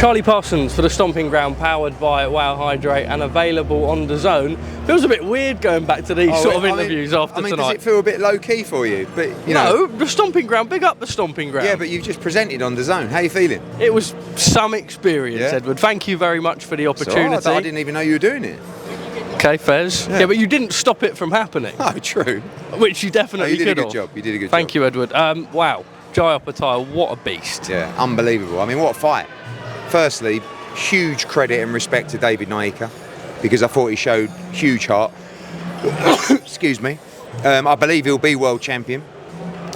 Charlie Parsons for the Stomping Ground, powered by Wow Hydrate and available on DAZN. Feels a bit weird going back to these interviews after tonight. Does it feel a bit low-key for you? But you know, know, the Stomping Ground, big up the Stomping Ground. Yeah, but you've just presented on DAZN. How are you feeling? It was some experience, Edward. Thank you very much for the opportunity. I didn't even know you were doing it. Okay, Fez. Yeah, but you didn't stop it from happening. Oh, true. Which you definitely could have. You did a good job. You did a good job. Thank you, Edward. Wow, Jai Opetaia, what a beast. Yeah, unbelievable. I mean, what a fight. Firstly, huge credit and respect to David Nykia, because I thought he showed huge heart. Excuse me. I believe he'll be world champion,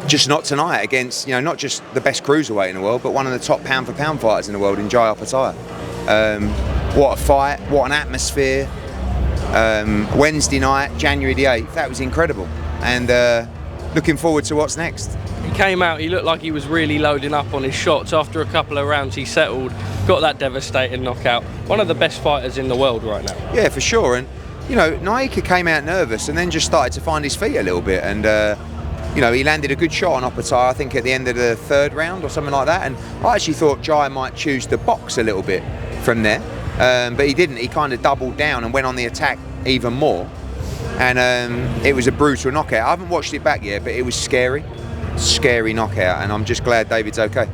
just not tonight against, not just the best cruiserweight in the world, but one of the top pound for pound fighters in the world in Jai Opetaia. What a fight, what an atmosphere. Wednesday night, January the 8th, that was incredible, and looking forward to what's next. He came out, he looked like he was really loading up on his shots. After a couple of rounds he settled, got that devastating knockout. One of the best fighters in the world right now. Yeah, for sure. And Nykia came out nervous and then just started to find his feet a little bit, and he landed a good shot on Opetaia, I think at the end of the third round or something like that, and I actually thought Jai might choose to box a little bit from there, but he didn't. He kind of doubled down and went on the attack even more, and it was a brutal knockout. I haven't watched it back yet, but it was scary knockout, and I'm just glad David's okay.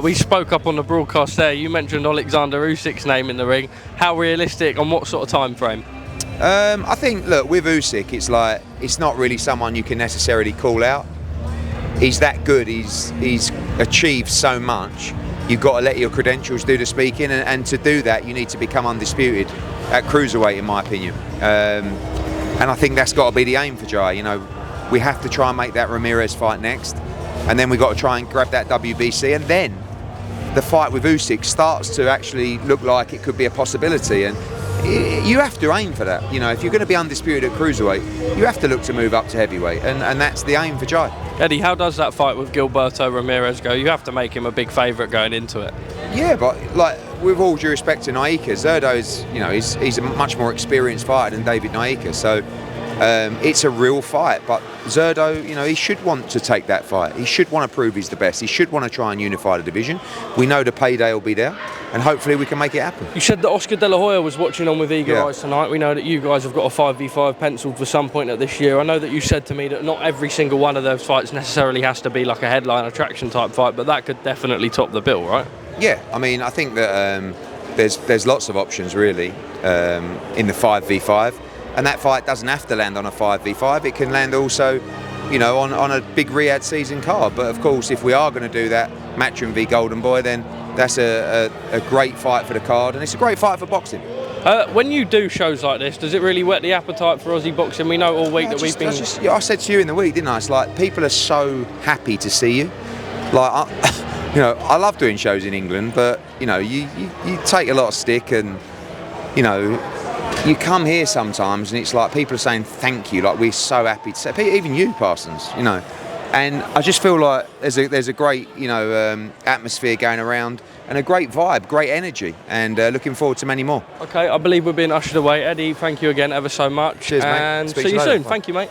We spoke up on the broadcast there. You mentioned Oleksandr Usyk's name in the ring. How realistic, on what sort of time frame? I think, look, with Usyk, it's not really someone you can necessarily call out. He's that good. He's achieved so much. You've got to let your credentials do the speaking, and to do that, you need to become undisputed at cruiserweight, in my opinion. And I think that's got to be the aim for Jai. We have to try and make that Ramirez fight next, and then we've got to try and grab that WBC, and then the fight with Usyk starts to actually look like it could be a possibility, and you have to aim for that. If you're going to be undisputed at cruiserweight, you have to look to move up to heavyweight, and that's the aim for Jai. Eddie, how does that fight with Gilberto Ramirez go? You have to make him a big favourite going into it. Yeah, but with all due respect to Nykia, Zerdo is he's a much more experienced fighter than David Nykia, so it's a real fight. But Zerdo, he should want to take that fight. He should want to prove he's the best. He should want to try and unify the division. We know the payday will be there, and hopefully we can make it happen. You said that Oscar De La Hoya was watching on with eager eyes tonight. We know that you guys have got a 5v5 penciled for some point at this year. I know that you said to me that not every single one of those fights necessarily has to be like a headline attraction type fight, but that could definitely top the bill, right? Yeah, I mean, I think that there's lots of options really in the 5v5. And that fight doesn't have to land on a 5v5. It can land also, on a big Riyadh season card. But of course, if we are going to do that, Matchroom v Golden Boy, then that's a great fight for the card, and it's a great fight for boxing. When you do shows like this, does it really whet the appetite for Aussie boxing? We know all week that we've been... I said to you in the week, didn't I? It's like people are so happy to see you. I love doing shows in England, but you take a lot of stick, and you come here sometimes and it's like people are saying thank you, like we're so happy to say, even you, Parsons, and I just feel like there's a great atmosphere going around, and a great vibe, great energy, and looking forward to many more. Okay, I believe we're being ushered away. Eddie, thank you again ever so much. Cheers, mate. And see you soon. Thank you, mate.